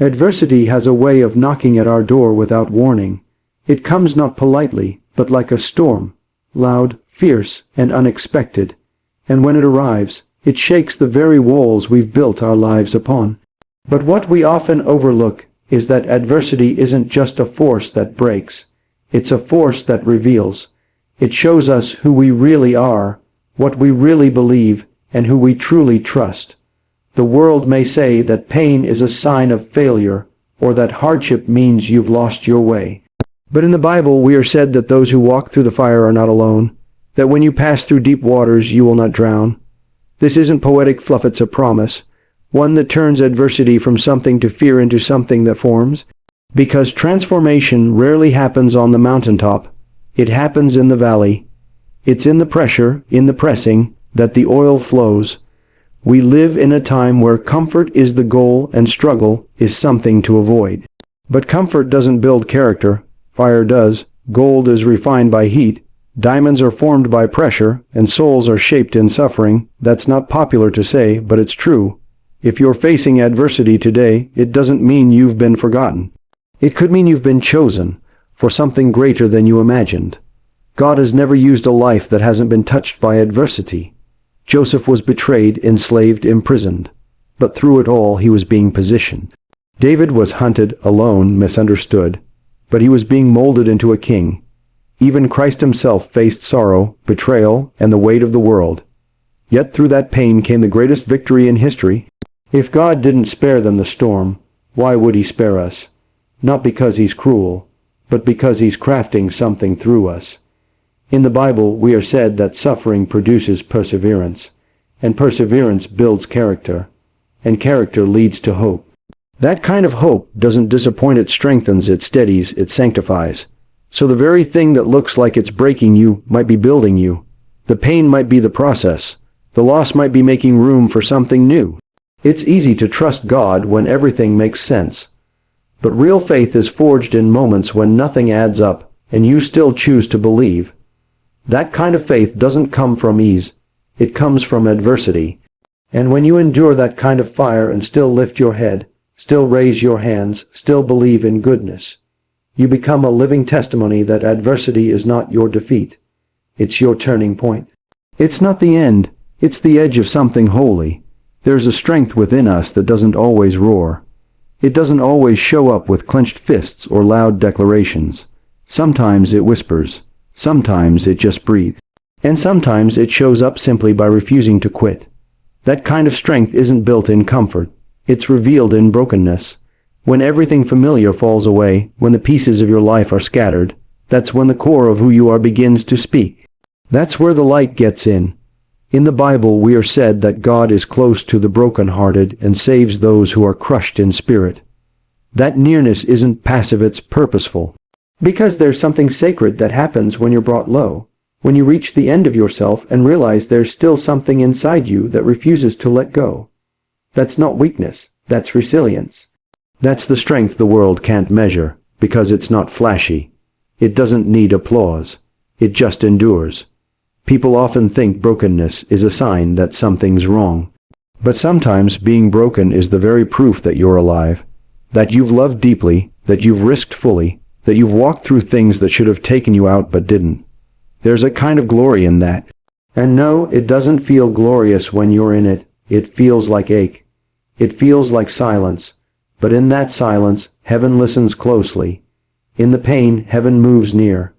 Adversity has a way of knocking at our door without warning. It comes not politely, but like a storm, loud, fierce, and unexpected. And when it arrives, it shakes the very walls we've built our lives upon. But what we often overlook is that adversity isn't just a force that breaks. It's a force that reveals. It shows us who we really are, what we really believe, and who we truly trust. The world may say that pain is a sign of failure, or that hardship means you've lost your way. But in the Bible we are said that those who walk through the fire are not alone, that when you pass through deep waters you will not drown. This isn't poetic fluff, it's a promise, one that turns adversity from something to fear into something that forms. Because transformation rarely happens on the mountaintop, it happens in the valley. It's in the pressure, in the pressing, that the oil flows. We live in a time where comfort is the goal and struggle is something to avoid. But comfort doesn't build character, fire does. Gold is refined by heat, diamonds are formed by pressure, and souls are shaped in suffering. That's not popular to say, but it's true. If you're facing adversity today, it doesn't mean you've been forgotten. It could mean you've been chosen for something greater than you imagined. God has never used a life that hasn't been touched by adversity. Joseph was betrayed, enslaved, imprisoned, but through it all he was being positioned. David was hunted, alone, misunderstood, but he was being molded into a king. Even Christ himself faced sorrow, betrayal, and the weight of the world. Yet through that pain came the greatest victory in history. If God didn't spare them the storm, why would he spare us? Not because he's cruel, but because he's crafting something through us. In the Bible, we are said that suffering produces perseverance, and perseverance builds character, and character leads to hope. That kind of hope doesn't disappoint, it strengthens, it steadies, it sanctifies. So the very thing that looks like it's breaking you might be building you. The pain might be the process. The loss might be making room for something new. It's easy to trust God when everything makes sense. But real faith is forged in moments when nothing adds up, and you still choose to believe. That kind of faith doesn't come from ease. It comes from adversity. And when you endure that kind of fire and still lift your head, still raise your hands, still believe in goodness, you become a living testimony that adversity is not your defeat. It's your turning point. It's not the end. It's the edge of something holy. There's a strength within us that doesn't always roar. It doesn't always show up with clenched fists or loud declarations. Sometimes it whispers. Sometimes it just breathes. And sometimes it shows up simply by refusing to quit. That kind of strength isn't built in comfort. It's revealed in brokenness. When everything familiar falls away, when the pieces of your life are scattered, that's when the core of who you are begins to speak. That's where the light gets in. In the Bible, we are said that God is close to the brokenhearted and saves those who are crushed in spirit. That nearness isn't passive, it's purposeful. Because there's something sacred that happens when you're brought low, when you reach the end of yourself and realize there's still something inside you that refuses to let go. That's not weakness, that's resilience. That's the strength the world can't measure, because it's not flashy. It doesn't need applause. It just endures. People often think brokenness is a sign that something's wrong. But sometimes being broken is the very proof that you're alive, that you've loved deeply, that you've risked fully, that you've walked through things that should have taken you out but didn't. There's a kind of glory in that. And no, it doesn't feel glorious when you're in it. It feels like ache. It feels like silence. But in that silence, heaven listens closely. In the pain, heaven moves near.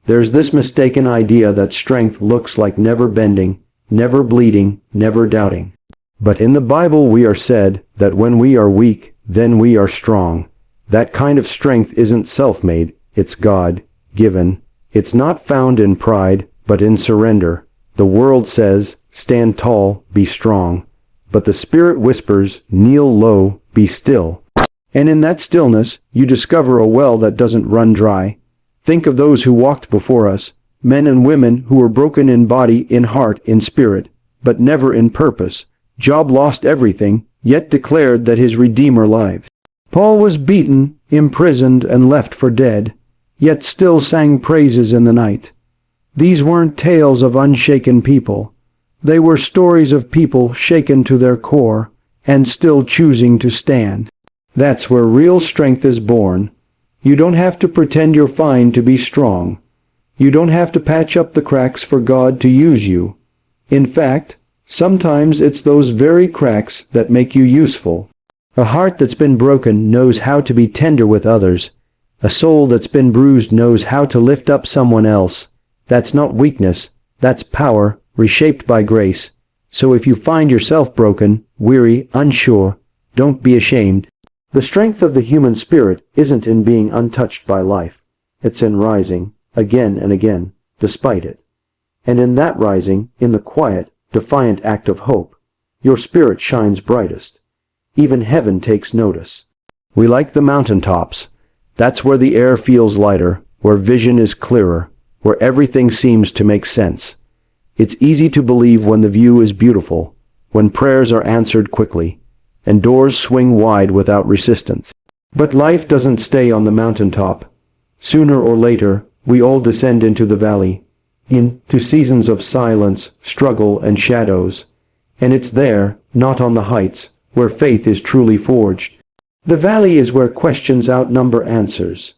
There's this mistaken idea that strength looks like never bending, never bleeding, never doubting. But in the Bible we are said that when we are weak, then we are strong. That kind of strength isn't self-made, it's God-given. It's not found in pride, but in surrender. The world says, stand tall, be strong. But the Spirit whispers, kneel low, be still. And in that stillness, you discover a well that doesn't run dry. Think of those who walked before us, men and women who were broken in body, in heart, in spirit, but never in purpose. Job lost everything, yet declared that his Redeemer lives. Paul was beaten, imprisoned, and left for dead, yet still sang praises in the night. These weren't tales of unshaken people. They were stories of people shaken to their core, and still choosing to stand. That's where real strength is born. You don't have to pretend you're fine to be strong. You don't have to patch up the cracks for God to use you. In fact, sometimes it's those very cracks that make you useful. A heart that's been broken knows how to be tender with others. A soul that's been bruised knows how to lift up someone else. That's not weakness, that's power, reshaped by grace. So if you find yourself broken, weary, unsure, don't be ashamed. The strength of the human spirit isn't in being untouched by life. It's in rising, again and again, despite it. And in that rising, in the quiet, defiant act of hope, your spirit shines brightest. Even heaven takes notice. We like the mountaintops. That's where the air feels lighter, where vision is clearer, where everything seems to make sense. It's easy to believe when the view is beautiful, when prayers are answered quickly, and doors swing wide without resistance. But life doesn't stay on the mountaintop. Sooner or later, we all descend into the valley, into seasons of silence, struggle, and shadows. And it's there, not on the heights, where faith is truly forged. The valley is where questions outnumber answers.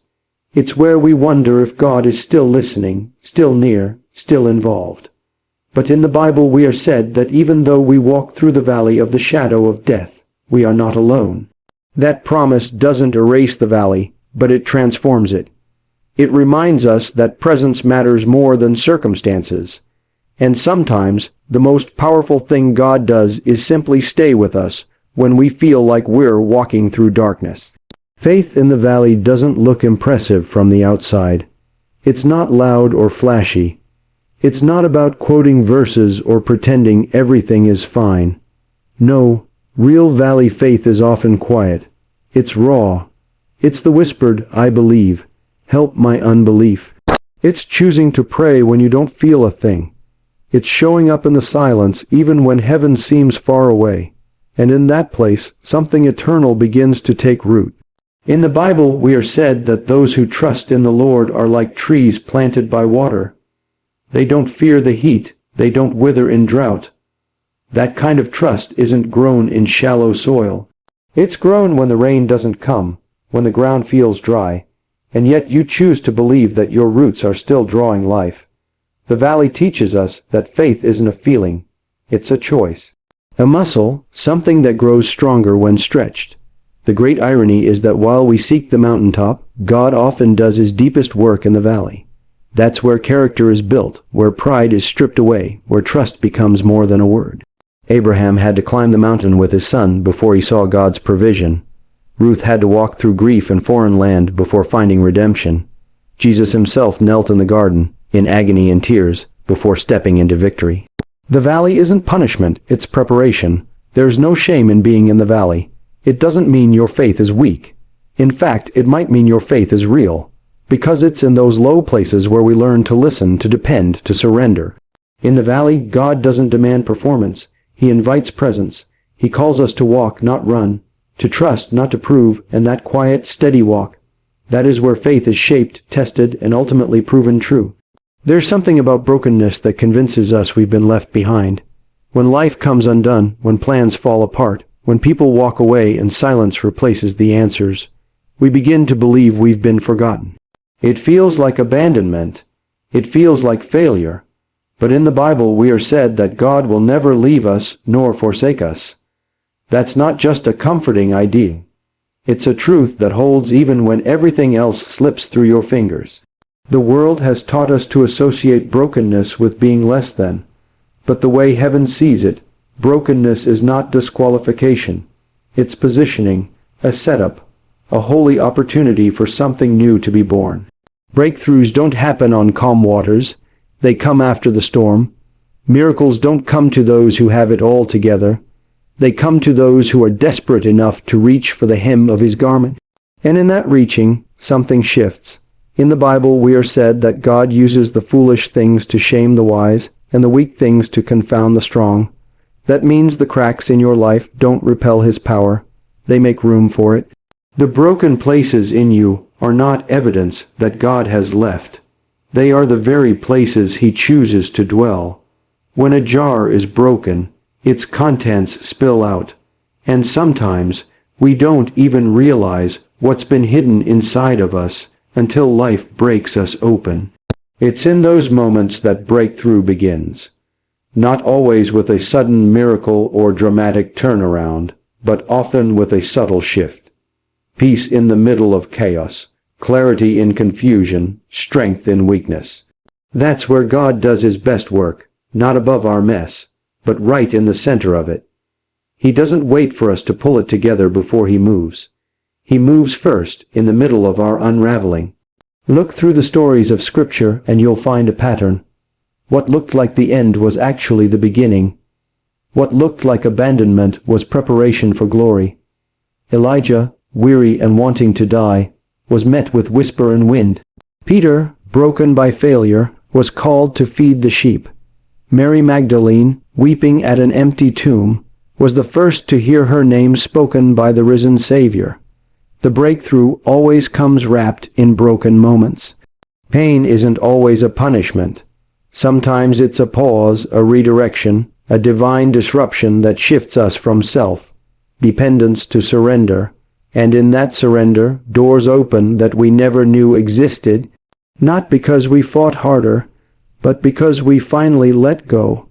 It's where we wonder if God is still listening, still near, still involved. But in the Bible we are said that even though we walk through the valley of the shadow of death, we are not alone. That promise doesn't erase the valley, but it transforms it. It reminds us that presence matters more than circumstances. And sometimes, the most powerful thing God does is simply stay with us when we feel like we're walking through darkness. Faith in the valley doesn't look impressive from the outside. It's not loud or flashy. It's not about quoting verses or pretending everything is fine. No, real valley faith is often quiet. It's raw. It's the whispered, "I believe. Help my unbelief." It's choosing to pray when you don't feel a thing. It's showing up in the silence even when heaven seems far away. And in that place, something eternal begins to take root. In the Bible, we are said that those who trust in the Lord are like trees planted by water. They don't fear the heat, they don't wither in drought. That kind of trust isn't grown in shallow soil. It's grown when the rain doesn't come, when the ground feels dry, and yet you choose to believe that your roots are still drawing life. The valley teaches us that faith isn't a feeling, it's a choice. A muscle, something that grows stronger when stretched. The great irony is that while we seek the mountaintop, God often does his deepest work in the valley. That's where character is built, where pride is stripped away, where trust becomes more than a word. Abraham had to climb the mountain with his son before he saw God's provision. Ruth had to walk through grief in foreign land before finding redemption. Jesus himself knelt in the garden, in agony and tears, before stepping into victory. The valley isn't punishment, it's preparation. There's no shame in being in the valley. It doesn't mean your faith is weak. In fact, it might mean your faith is real. Because it's in those low places where we learn to listen, to depend, to surrender. In the valley, God doesn't demand performance. He invites presence. He calls us to walk, not run, to trust, not to prove, and that quiet, steady walk. That is where faith is shaped, tested, and ultimately proven true. There's something about brokenness that convinces us we've been left behind. When life comes undone, when plans fall apart, when people walk away and silence replaces the answers, we begin to believe we've been forgotten. It feels like abandonment. It feels like failure. But in the Bible we are said that God will never leave us nor forsake us. That's not just a comforting idea. It's a truth that holds even when everything else slips through your fingers. The world has taught us to associate brokenness with being less than. But the way heaven sees it, brokenness is not disqualification. It's positioning, a setup, a holy opportunity for something new to be born. Breakthroughs don't happen on calm waters. They come after the storm. Miracles don't come to those who have it all together. They come to those who are desperate enough to reach for the hem of his garment. And in that reaching, something shifts. In the Bible we are said that God uses the foolish things to shame the wise and the weak things to confound the strong. That means the cracks in your life don't repel his power. They make room for it. The broken places in you are not evidence that God has left. They are the very places he chooses to dwell. When a jar is broken, its contents spill out. And sometimes, We don't even realize what's been hidden inside of us until life breaks us open. It's in those moments that breakthrough begins. Not always with a sudden miracle or dramatic turnaround, but often with a subtle shift. Peace in the middle of chaos, clarity in confusion, strength in weakness. That's where God does his best work, not above our mess, but right in the center of it. He doesn't wait for us to pull it together before he moves. He moves first, in the middle of our unraveling. Look through the stories of Scripture and you'll find a pattern. What looked like the end was actually the beginning. What looked like abandonment was preparation for glory. Elijah, weary and wanting to die, was met with whisper and wind. Peter, broken by failure, was called to feed the sheep. Mary Magdalene, weeping at an empty tomb, was the first to hear her name spoken by the risen Savior. The breakthrough always comes wrapped in broken moments. Pain isn't always a punishment. Sometimes it's a pause, a redirection, a divine disruption that shifts us from self-dependence to surrender, and in that surrender, doors open that we never knew existed, not because we fought harder, but because we finally let go.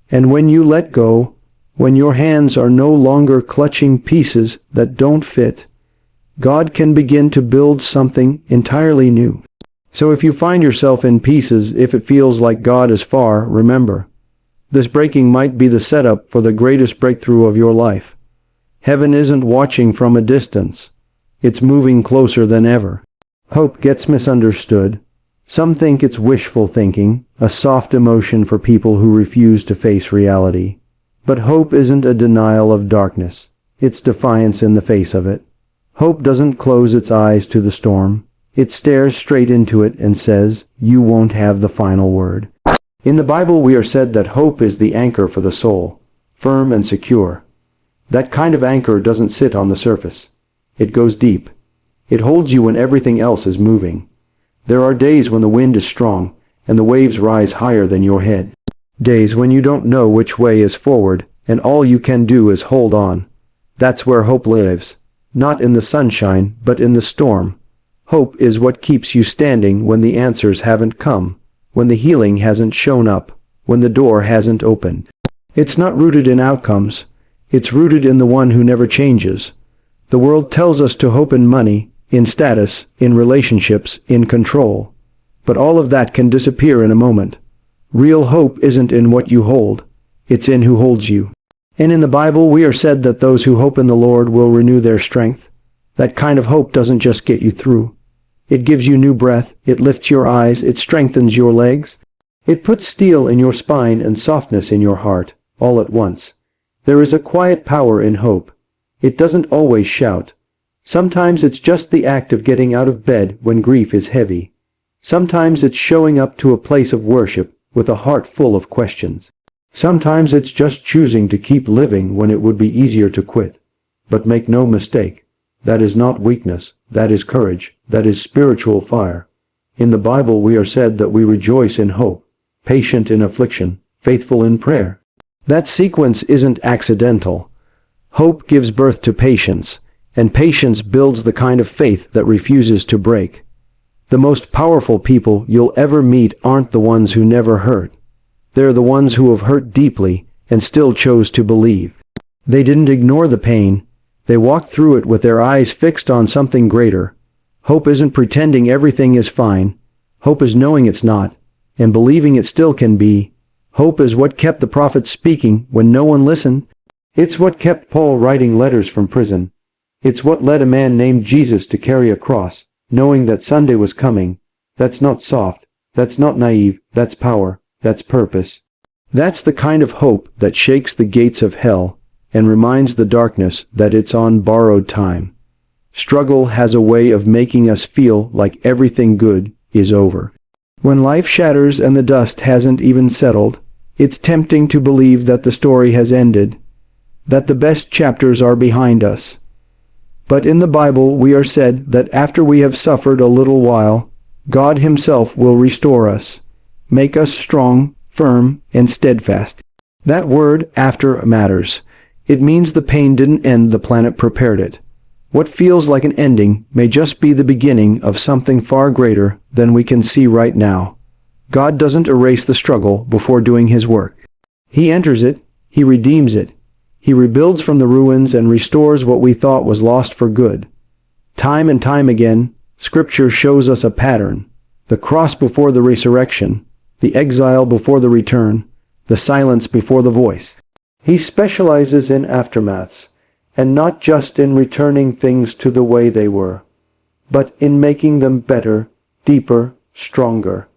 And when you let go, when your hands are no longer clutching pieces that don't fit, God can begin to build something entirely new. So if you find yourself in pieces, if it feels like God is far, remember, this breaking might be the setup for the greatest breakthrough of your life. Heaven isn't watching from a distance. It's moving closer than ever. Hope gets misunderstood. Some think it's wishful thinking, a soft emotion for people who refuse to face reality. But hope isn't a denial of darkness. It's defiance in the face of it. Hope doesn't close its eyes to the storm. It stares straight into it and says, "You won't have the final word." In the Bible we are said that hope is the anchor for the soul, firm and secure. That kind of anchor doesn't sit on the surface. It goes deep. It holds you when everything else is moving. There are days when the wind is strong and the waves rise higher than your head. Days when you don't know which way is forward and all you can do is hold on. That's where hope lives. Not in the sunshine, but in the storm. Hope is what keeps you standing when the answers haven't come, when the healing hasn't shown up, when the door hasn't opened. It's not rooted in outcomes. It's rooted in the one who never changes. The world tells us to hope in money, in status, in relationships, in control. But all of that can disappear in a moment. Real hope isn't in what you hold. It's in who holds you. And in the Bible we are said that those who hope in the Lord will renew their strength. That kind of hope doesn't just get you through. It gives you new breath, it lifts your eyes, it strengthens your legs. It puts steel in your spine and softness in your heart, all at once. There is a quiet power in hope. It doesn't always shout. Sometimes it's just the act of getting out of bed when grief is heavy. Sometimes it's showing up to a place of worship with a heart full of questions. Sometimes it's just choosing to keep living when it would be easier to quit. But make no mistake, that is not weakness, that is courage, that is spiritual fire. In the Bible we are said that we rejoice in hope, patient in affliction, faithful in prayer. That sequence isn't accidental. Hope gives birth to patience, and patience builds the kind of faith that refuses to break. The most powerful people you'll ever meet aren't the ones who never hurt. They're the ones who have hurt deeply and still chose to believe. They didn't ignore the pain. They walked through it with their eyes fixed on something greater. Hope isn't pretending everything is fine. Hope is knowing it's not, and believing it still can be. Hope is what kept the prophets speaking when no one listened. It's what kept Paul writing letters from prison. It's what led a man named Jesus to carry a cross, knowing that Sunday was coming. That's not soft. That's not naive. That's power. That's purpose. That's the kind of hope that shakes the gates of hell and reminds the darkness that it's on borrowed time. Struggle has a way of making us feel like everything good is over. When life shatters and the dust hasn't even settled, it's tempting to believe that the story has ended, that the best chapters are behind us. But in the Bible we are said that after we have suffered a little while, God Himself will restore us, make us strong, firm, and steadfast. That word "after" matters. It means the pain didn't end, the planet prepared it. What feels like an ending may just be the beginning of something far greater than we can see right now. God doesn't erase the struggle before doing his work. He enters it, he redeems it. He rebuilds from the ruins and restores what we thought was lost for good. Time and time again, Scripture shows us a pattern. The cross before the resurrection, the exile before the return, the silence before the voice. He specializes in aftermaths, and not just in returning things to the way they were, but in making them better, deeper, stronger.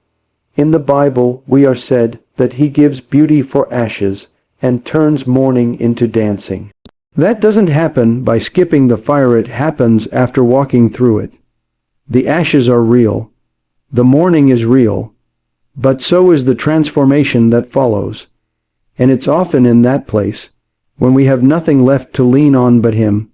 In the Bible, we are said that he gives beauty for ashes and turns mourning into dancing. That doesn't happen by skipping the fire, it happens after walking through it. The ashes are real, the mourning is real, but so is the transformation that follows. And it's often in that place, when we have nothing left to lean on but him,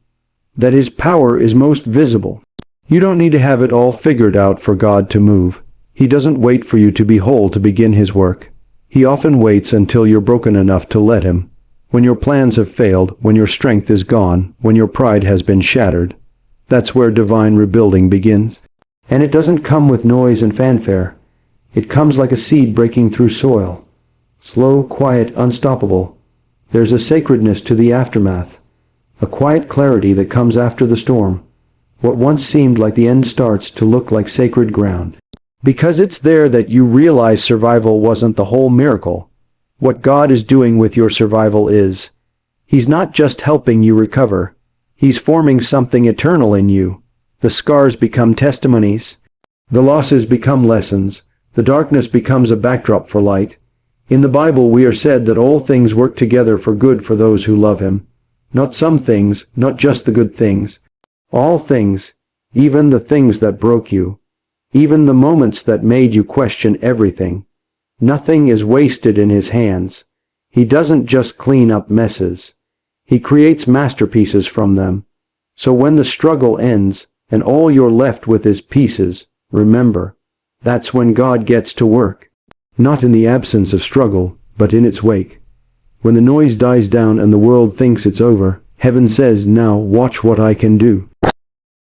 that his power is most visible. You don't need to have it all figured out for God to move. He doesn't wait for you to be whole to begin his work. He often waits until you're broken enough to let him. When your plans have failed, when your strength is gone, when your pride has been shattered. That's where divine rebuilding begins. And it doesn't come with noise and fanfare. It comes like a seed breaking through soil. Slow, quiet, unstoppable. There's a sacredness to the aftermath. A quiet clarity that comes after the storm. What once seemed like the end starts to look like sacred ground. Because it's there that you realize survival wasn't the whole miracle. What God is doing with your survival is, he's not just helping you recover. He's forming something eternal in you. The scars become testimonies. The losses become lessons. The darkness becomes a backdrop for light. In the Bible we are said that all things work together for good for those who love him. Not some things, not just the good things. All things, even the things that broke you. Even the moments that made you question everything. Nothing is wasted in his hands. He doesn't just clean up messes. He creates masterpieces from them. So when the struggle ends, and all you're left with is pieces, remember, that's when God gets to work. Not in the absence of struggle, but in its wake. When the noise dies down and the world thinks it's over, heaven says, now watch what I can do.